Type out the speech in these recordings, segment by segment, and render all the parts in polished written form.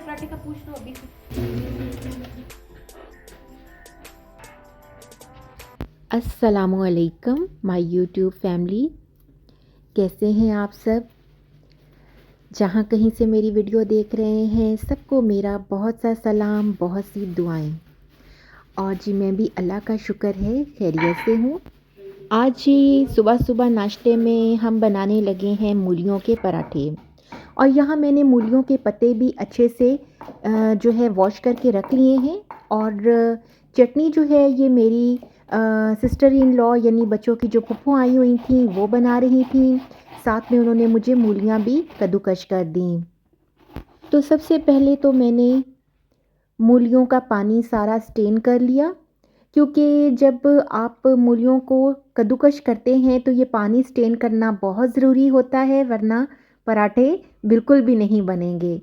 पराठे का पूछ लो अभी। अस्सलामुअलैकुम माय यूट्यूब फैमिली, कैसे हैं आप सब। जहाँ कहीं से मेरी वीडियो देख रहे हैं सबको मेरा बहुत सा सलाम, बहुत सी दुआएं। और जी मैं भी अल्लाह का शुक्र है खैरियत से हूँ। आज जी सुबह सुबह नाश्ते में हम बनाने लगे हैं मूलियों के पराठे। और यहाँ मैंने मूलियों के पत्ते भी अच्छे से जो है वॉश करके रख लिए हैं। और चटनी जो है ये मेरी सिस्टर इन लॉ यानी बच्चों की जो फूफू आई हुई थी वो बना रही थी। साथ में उन्होंने मुझे मूलियाँ भी कद्दूकश कर दी। तो सबसे पहले तो मैंने मूलियों का पानी सारा स्टेन कर लिया, क्योंकि जब आप मूलियों को कद्दूकश करते हैं तो ये पानी स्टेन करना बहुत ज़रूरी होता है, वरना पराठे बिल्कुल भी नहीं बनेंगे।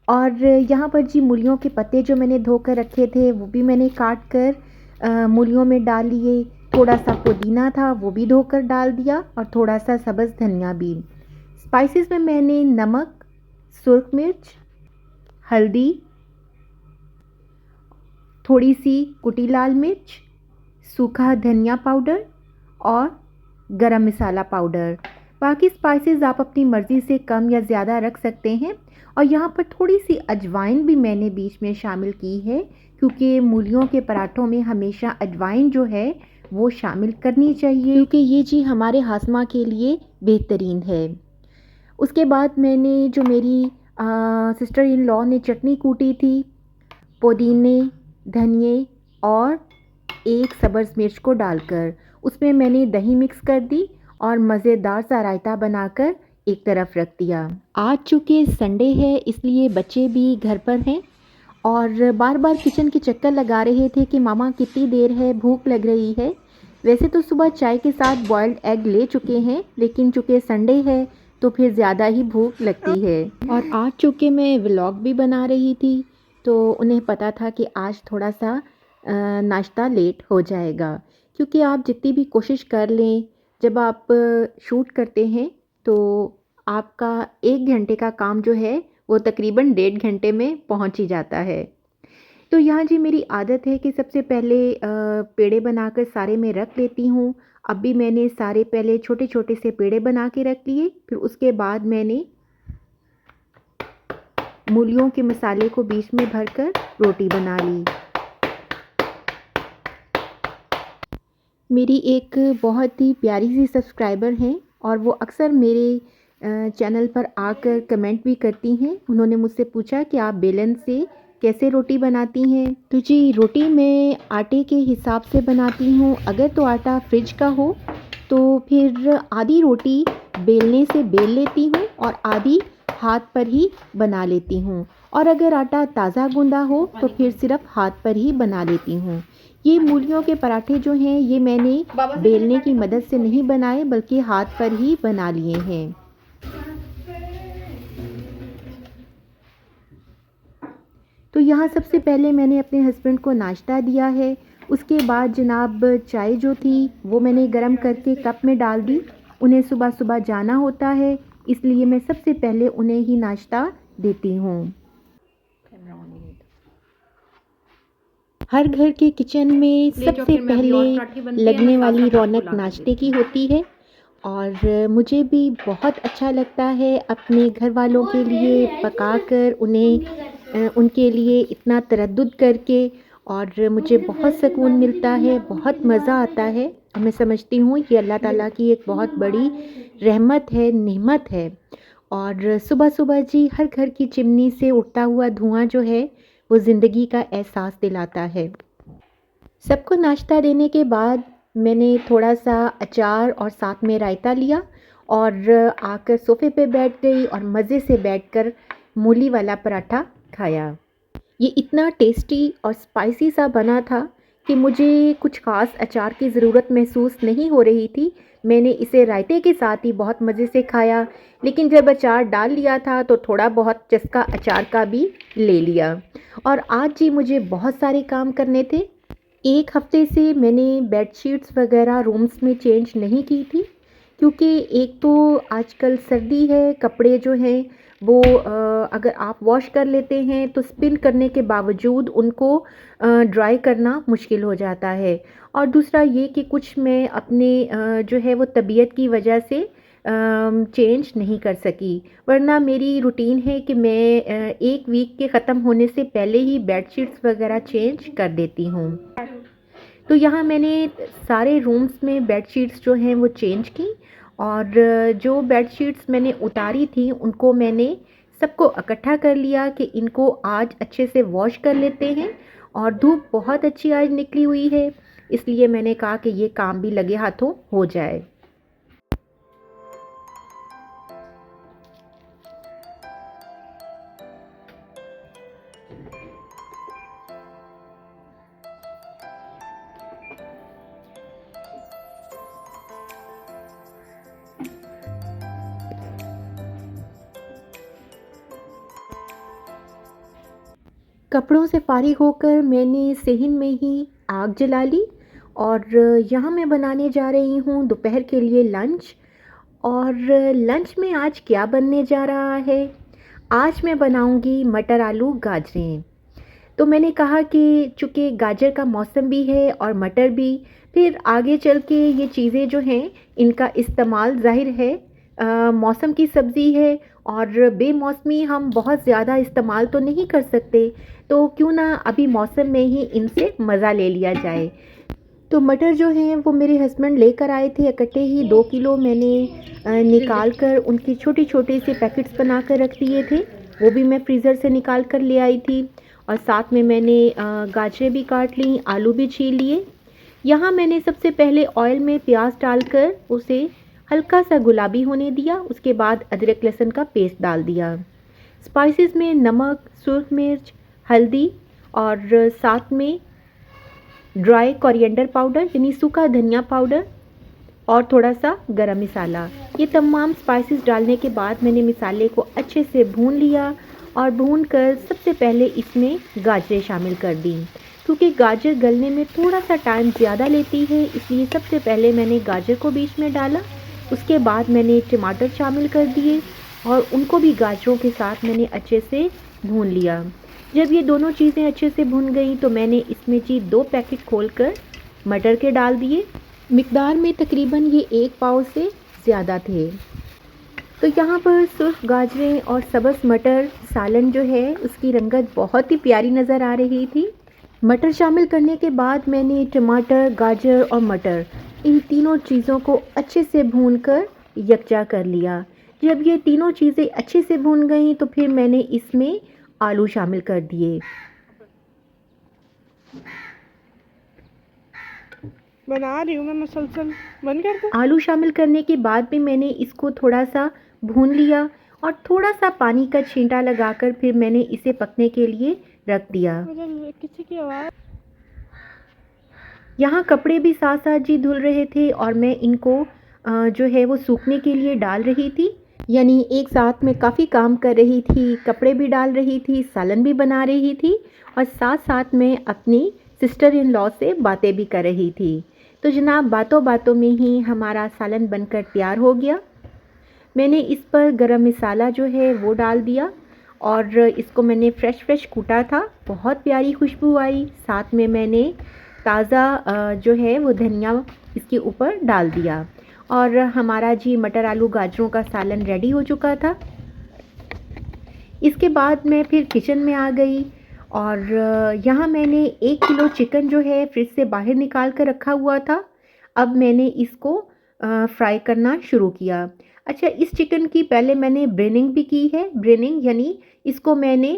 और यहाँ पर जी मूलियों के पत्ते जो मैंने धोकर रखे थे वो भी मैंने काट कर मूलियों में डाल लिए। थोड़ा सा पुदीना था वो भी धोकर डाल दिया और थोड़ा सा सब्ज़ धनिया भी। स्पाइसेस में मैंने नमक, सुर्ख मिर्च, हल्दी, थोड़ी सी कुटी लाल मिर्च, सूखा धनिया पाउडर और गरम मसाला पाउडर। बाकी स्पाइसेस आप अपनी मर्ज़ी से कम या ज़्यादा रख सकते हैं। और यहाँ पर थोड़ी सी अजवाइन भी मैंने बीच में शामिल की है, क्योंकि मूलियों के पराठों में हमेशा अजवाइन जो है वो शामिल करनी चाहिए, क्योंकि ये जी हमारे हाजमा के लिए बेहतरीन है। उसके बाद मैंने जो मेरी सिस्टर इन लॉ ने चटनी कूटी थी, पुदीने, धनिए और एक सब्ज़ मिर्च को डालकर उसमें मैंने दही मिक्स कर दी और मज़ेदार सा रायता बनाकर एक तरफ रख दिया। आज चूँकि संडे है इसलिए बच्चे भी घर पर हैं और बार बार किचन के चक्कर लगा रहे थे कि मामा कितनी देर है, भूख लग रही है। वैसे तो सुबह चाय के साथ बॉइल्ड एग ले चुके हैं, लेकिन चूँकि संडे है तो फिर ज़्यादा ही भूख लगती है। और आज चूँकि मैं व्लॉग भी बना रही थी तो उन्हें पता था कि आज थोड़ा सा नाश्ता लेट हो जाएगा, क्योंकि आप जितनी भी कोशिश कर लें, जब आप शूट करते हैं तो आपका 1 घंटे का काम जो है वो तकरीबन 1.5 घंटे में पहुंच ही जाता है। तो यहाँ जी मेरी आदत है कि सबसे पहले पेड़े बनाकर सारे मैं रख लेती हूँ। अब भी मैंने सारे पहले छोटे छोटे से पेड़े बना के रख लिए, फिर उसके बाद मैंने मूलियों के मसाले को बीच में भरकर रोटी बना ली। मेरी एक बहुत ही प्यारी सी सब्सक्राइबर हैं और वो अक्सर मेरे चैनल पर आकर कमेंट भी करती हैं। उन्होंने मुझसे पूछा कि आप बेलन से कैसे रोटी बनाती हैं। तो जी रोटी मैं आटे के हिसाब से बनाती हूँ। अगर तो आटा फ्रिज का हो तो फिर आधी रोटी बेलने से बेल लेती हूँ और आधी हाथ पर ही बना लेती हूँ। और अगर आटा ताज़ा गूंदा हो तो फिर सिर्फ हाथ पर ही बना लेती हूँ। ये मूलियों के पराठे जो हैं ये मैंने बेलने की मदद से नहीं बनाए, बल्कि हाथ पर ही बना लिए हैं। तो यहाँ सबसे पहले मैंने अपने हस्बैंड को नाश्ता दिया है। उसके बाद जनाब चाय जो थी वो मैंने गरम करके कप में डाल दी। उन्हें सुबह सुबह जाना होता है, इसलिए मैं सबसे पहले उन्हें ही नाश्ता देती हूँ। हर घर के किचन में सबसे पहले लगने वाली रौनक नाश्ते की होती है और मुझे भी बहुत अच्छा लगता है अपने घर वालों के लिए पकाकर उन्हें उनके लिए इतना तरद्दुद करके। और मुझे बहुत सुकून मिलता है, बहुत मज़ा आता है। और मैं समझती हूँ कि अल्लाह ताला की एक बहुत बड़ी रहमत है, नेमत है। और सुबह सुबह जी हर घर की चिमनी से उठता हुआ धुआं जो है वो ज़िंदगी का एहसास दिलाता है। सबको नाश्ता देने के बाद मैंने थोड़ा सा अचार और साथ में रायता लिया और आकर सोफ़े पे बैठ गई और मज़े से बैठकर मूली वाला पराठा खाया। ये इतना टेस्टी और स्पाइसी सा बना था कि मुझे कुछ ख़ास अचार की ज़रूरत महसूस नहीं हो रही थी। मैंने इसे रायते के साथ ही बहुत मज़े से खाया, लेकिन जब अचार डाल लिया था तो थोड़ा बहुत चस्का अचार का भी ले लिया। और आज जी मुझे बहुत सारे काम करने थे। एक हफ्ते से मैंने बेडशीट्स वगैरह रूम्स में चेंज नहीं की थी, क्योंकि एक तो आजकल सर्दी है, कपड़े जो हैं वो अगर आप वॉश कर लेते हैं तो स्पिन करने के बावजूद उनको ड्राई करना मुश्किल हो जाता है। और दूसरा ये कि कुछ मैं अपने जो है वो तबीयत की वजह से चेंज नहीं कर सकी, वरना मेरी रूटीन है कि मैं 1 वीक के ख़त्म होने से पहले ही बेडशीट्स वगैरह चेंज कर देती हूँ। तो यहाँ मैंने सारे रूम्स में बेडशीट्स जो हैं वो चेंज की, और जो बेडशीट्स मैंने उतारी थी उनको मैंने सबको इकट्ठा कर लिया कि इनको आज अच्छे से वॉश कर लेते हैं। और धूप बहुत अच्छी आज निकली हुई है, इसलिए मैंने कहा कि ये काम भी लगे हाथों हो जाए। कपड़ों से फारिग होकर मैंने सेहन में ही आग जला ली, और यहाँ मैं बनाने जा रही हूँ दोपहर के लिए लंच। और लंच में आज क्या बनने जा रहा है? आज मैं बनाऊँगी मटर आलू गाजरें। तो मैंने कहा कि चूँकि गाजर का मौसम भी है और मटर भी, फिर आगे चल के ये चीज़ें जो हैं इनका इस्तेमाल ज़ाहिर है मौसम की सब्ज़ी है, और बेमौसमी हम बहुत ज़्यादा इस्तेमाल तो नहीं कर सकते, तो क्यों ना अभी मौसम में ही इनसे मज़ा ले लिया जाए। तो मटर जो हैं वो मेरे हस्बैंड लेकर आए थे इकट्ठे ही 2 किलो। मैंने निकाल कर उनकी छोटे-छोटे से पैकेट्स बना कर रख दिए थे, वो भी मैं फ्रीज़र से निकाल कर ले आई थी। और साथ में मैंने गाजरें भी काट लीं, आलू भी छील लिए। यहाँ मैंने सबसे पहले ऑयल में प्याज डालकर उसे हल्का सा गुलाबी होने दिया, उसके बाद अदरक लहसुन का पेस्ट डाल दिया। स्पाइसेस में नमक, सुर्ख मिर्च, हल्दी, और साथ में ड्राई कोरिएंडर पाउडर यानी सूखा धनिया पाउडर, और थोड़ा सा गरम मसाला। ये तमाम स्पाइसेस डालने के बाद मैंने मसाले को अच्छे से भून लिया, और भून कर सबसे पहले इसमें गाजरें शामिल कर दी। क्योंकि गाजर गलने में थोड़ा सा टाइम ज़्यादा लेती है, इसलिए सबसे पहले मैंने गाजर को बीच में डाला। उसके बाद मैंने टमाटर शामिल कर दिए, और उनको भी गाजरों के साथ मैंने अच्छे से भून लिया। जब ये दोनों चीज़ें अच्छे से भुन गई तो मैंने इसमें जी 2 पैकेट खोलकर मटर के डाल दिए। मिकदार में तकरीबन ये 1 पाव से ज़्यादा थे। तो यहाँ पर सुर्ख गाजरें और सब्ज़ मटर सालन जो है उसकी रंगत बहुत ही प्यारी नज़र आ रही थी। मटर शामिल करने के बाद मैंने टमाटर, गाजर और मटर इन तीनों चीज़ों को अच्छे से भूनकर यकजा कर लिया। जब ये तीनों चीज़ें अच्छे से भून गईं तो फिर मैंने इसमें आलू शामिल कर दिए। बना रही हूँ मैं मुसलसल, बंद कर दो। आलू शामिल करने के बाद भी मैंने इसको थोड़ा सा भून लिया, और थोड़ा सा पानी का छींटा लगाकर फिर मैंने इसे पकने के लिए रख दिया। किसी की आवाज़। यहाँ कपड़े भी साथ साथ जी धुल रहे थे, और मैं इनको जो है वो सूखने के लिए डाल रही थी। यानी एक साथ में काफ़ी काम कर रही थी, कपड़े भी डाल रही थी, सालन भी बना रही थी, और साथ साथ में अपनी सिस्टर इन लॉ से बातें भी कर रही थी। तो जनाब बातों बातों में ही हमारा सालन बनकर तैयार हो गया। मैंने इस पर गरम मसाला जो है वो डाल दिया, और इसको मैंने फ्रेश कूटा था, बहुत प्यारी खुशबू आई। साथ में मैंने ताज़ा जो है वो धनिया इसके ऊपर डाल दिया, और हमारा जी मटर आलू गाजरों का सालन रेडी हो चुका था। इसके बाद मैं फिर किचन में आ गई, और यहाँ मैंने 1 किलो चिकन जो है फ्रिज से बाहर निकाल कर रखा हुआ था। अब मैंने इसको फ्राई करना शुरू किया। अच्छा, इस चिकन की पहले मैंने ब्रेनिंग भी की है। ब्रेनिंग यानी इसको मैंने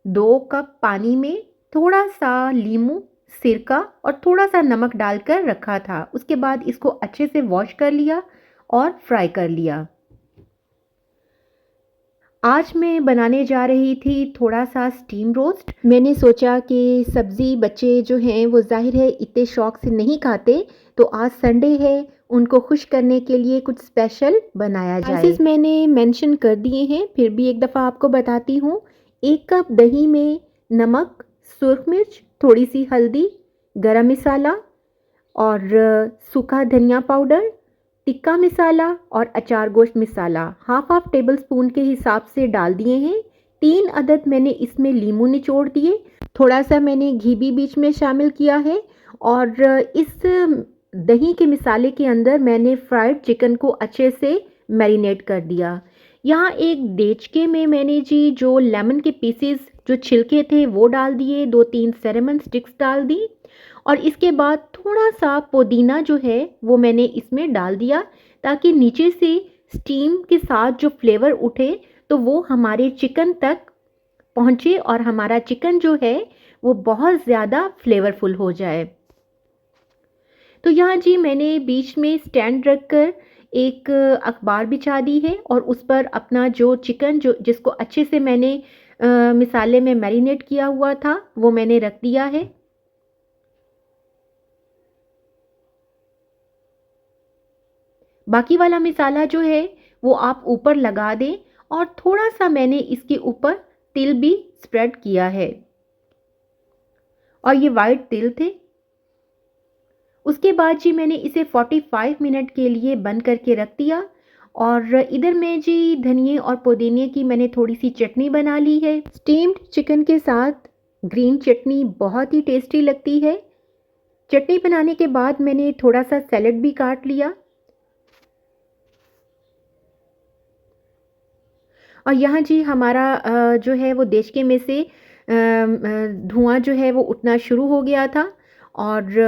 2 कप पानी में थोड़ा सा लीमू, सिरका और थोड़ा सा नमक डालकर रखा था। उसके बाद इसको अच्छे से वॉश कर लिया और फ्राई कर लिया। आज मैं बनाने जा रही थी थोड़ा सा स्टीम रोस्ट। मैंने सोचा कि सब्ज़ी बच्चे जो हैं वो ज़ाहिर है इतने शौक़ से नहीं खाते, तो आज संडे है, उनको खुश करने के लिए कुछ स्पेशल बनाया जाए। स्पाइसेस मैंने मेंशन कर दिए हैं, फिर भी एक दफ़ा आपको बताती हूँ। 1 कप दही में नमक, सुर्ख मिर्च, थोड़ी सी हल्दी, गरम मसाला और सूखा धनिया पाउडर, टिक्का मसाला और अचार गोश्त मसाला हाफ हाफ टेबल स्पून के हिसाब से डाल दिए हैं। 3 अदद मैंने इसमें लीमू निचोड़ दिए। थोड़ा सा मैंने घी भी बीच में शामिल किया है और इस दही के मसाले के अंदर मैंने फ्राइड चिकन को अच्छे से मैरिनेट कर दिया। यहाँ एक देचके में मैंने जी जो लेमन के पीसेस जो छिलके थे वो डाल दिए, 2-3 सिनेमन स्टिक्स डाल दी और इसके बाद थोड़ा सा पुदीना जो है वो मैंने इसमें डाल दिया ताकि नीचे से स्टीम के साथ जो फ्लेवर उठे तो वो हमारे चिकन तक पहुँचे और हमारा चिकन जो है वो बहुत ज़्यादा फ्लेवरफुल हो जाए। तो यहाँ जी मैंने बीच में स्टैंड रखकर एक अखबार बिछा दी है और उस पर अपना जो चिकन जो जिसको अच्छे से मैंने मसाले में मैरिनेट किया हुआ था वो मैंने रख दिया है। बाकी वाला मसाला जो है वो आप ऊपर लगा दें और थोड़ा सा मैंने इसके ऊपर तिल भी स्प्रेड किया है और ये वाइट तिल थे। उसके बाद जी मैंने इसे 45 मिनट के लिए बंद करके रख दिया और इधर में जी धनिए और पुदीने की मैंने थोड़ी सी चटनी बना ली है। स्टीम्ड चिकन के साथ ग्रीन चटनी बहुत ही टेस्टी लगती है। चटनी बनाने के बाद मैंने थोड़ा सा सैलेड भी काट लिया और यहाँ जी हमारा जो है वो देचके में से धुआं जो है वो उठना शुरू हो गया था और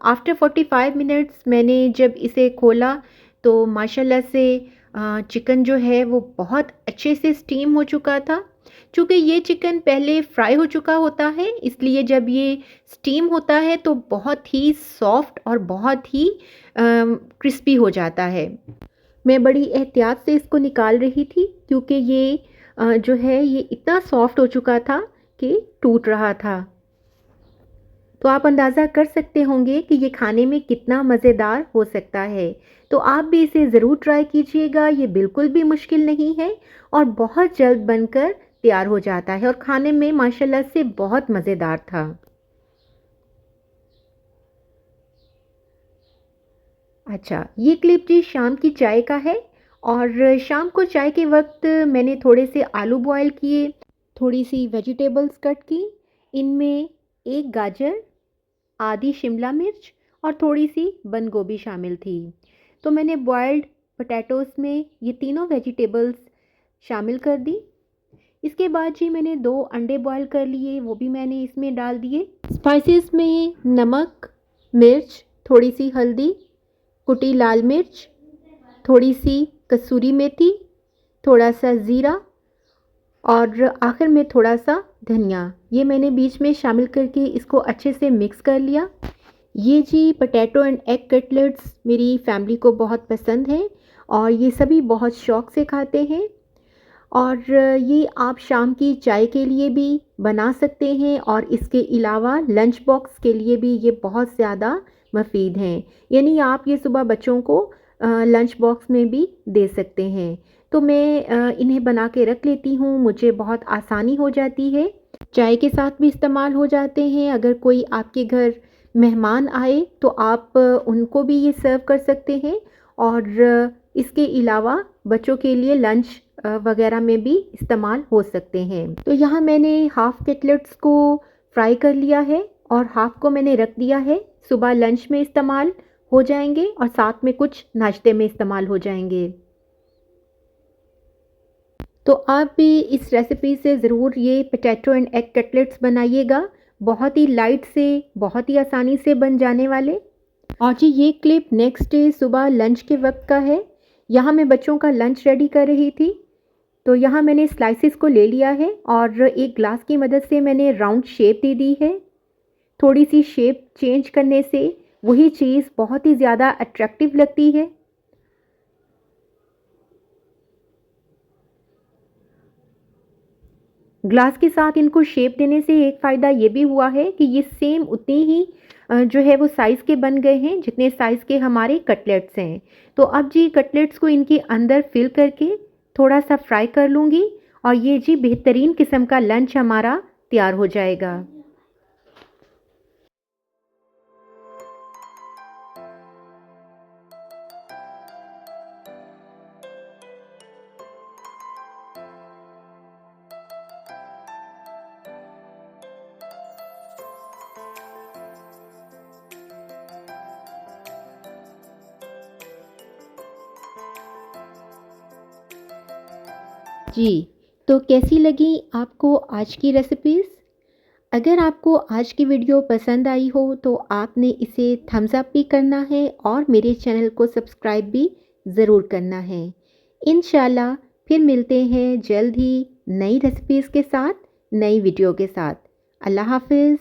आफ्टर 45 मिनट्स मैंने जब इसे खोला तो माशाल्लाह से चिकन जो है वो बहुत अच्छे से स्टीम हो चुका था। चूँकि ये चिकन पहले फ्राई हो चुका होता है इसलिए जब ये स्टीम होता है तो बहुत ही सॉफ्ट और बहुत ही क्रिस्पी हो जाता है। मैं बड़ी एहतियात से इसको निकाल रही थी क्योंकि ये जो है ये इतना सॉफ्ट हो चुका था कि टूट रहा था। तो आप अंदाज़ा कर सकते होंगे कि ये खाने में कितना मज़ेदार हो सकता है। तो आप भी इसे ज़रूर ट्राई कीजिएगा, ये बिल्कुल भी मुश्किल नहीं है और बहुत जल्द बनकर तैयार हो जाता है और खाने में माशाल्लाह से बहुत मज़ेदार था। अच्छा, ये क्लिप जी शाम की चाय का है और शाम को चाय के वक्त मैंने थोड़े से आलू बॉयल किए, थोड़ी सी वेजिटेबल्स कट की, इनमें एक गाजर, आधी शिमला मिर्च और थोड़ी सी बंद गोभी शामिल थी। तो मैंने बॉयल्ड पोटैटोज़ में ये तीनों वेजिटेबल्स शामिल कर दी। इसके बाद जी मैंने 2 अंडे बॉयल कर लिए, वो भी मैंने इसमें डाल दिए। स्पाइसेस में नमक, मिर्च, थोड़ी सी हल्दी, कुटी लाल मिर्च, थोड़ी सी कसूरी मेथी, थोड़ा सा ज़ीरा और आखिर में थोड़ा सा धनिया, ये मैंने बीच में शामिल करके इसको अच्छे से मिक्स कर लिया। ये जी पोटैटो एंड एग कटलेट्स मेरी फैमिली को बहुत पसंद है और ये सभी बहुत शौक़ से खाते हैं और ये आप शाम की चाय के लिए भी बना सकते हैं और इसके अलावा लंच बॉक्स के लिए भी ये बहुत ज़्यादा मुफीद हैं। यानी आप ये सुबह बच्चों को लंच बॉक्स में भी दे सकते हैं। तो मैं इन्हें बना के रख लेती हूँ, मुझे बहुत आसानी हो जाती है। चाय के साथ भी इस्तेमाल हो जाते हैं। अगर कोई आपके घर मेहमान आए तो आप उनको भी ये सर्व कर सकते हैं और इसके अलावा बच्चों के लिए लंच वगैरह में भी इस्तेमाल हो सकते हैं। तो यहाँ मैंने हाफ़ कटलेट्स को फ्राई कर लिया है और हाफ़ को मैंने रख दिया है, सुबह लंच में इस्तेमाल हो जाएंगे और साथ में कुछ नाश्ते में इस्तेमाल हो जाएंगे। तो आप भी इस रेसिपी से ज़रूर ये पोटैटो एंड एग कटलेट्स बनाइएगा, बहुत ही लाइट से, बहुत ही आसानी से बन जाने वाले। और जी ये क्लिप नेक्स्ट डे सुबह लंच के वक्त का है। यहाँ मैं बच्चों का लंच रेडी कर रही थी, तो यहाँ मैंने स्लाइसेस को ले लिया है और एक ग्लास की मदद से मैंने राउंड शेप दे दी है। थोड़ी सी शेप चेंज करने से वही चीज़ बहुत ही ज़्यादा अट्रैक्टिव लगती है। ग्लास के साथ इनको शेप देने से एक फ़ायदा ये भी हुआ है कि ये सेम उतनी ही जो है वो साइज़ के बन गए हैं जितने साइज़ के हमारे कटलेट्स हैं। तो अब जी कटलेट्स को इनके अंदर फिल करके थोड़ा सा फ्राई कर लूँगी और ये जी बेहतरीन किस्म का लंच हमारा तैयार हो जाएगा। जी, तो कैसी लगी आपको आज की रेसिपीज़? अगर आपको आज की वीडियो पसंद आई हो तो आपने इसे थम्स अप भी करना है और मेरे चैनल को सब्सक्राइब भी ज़रूर करना है। इंशाल्लाह फिर मिलते हैं जल्द ही नई रेसिपीज़ के साथ, नई वीडियो के साथ। अल्लाह हाफ़िज़।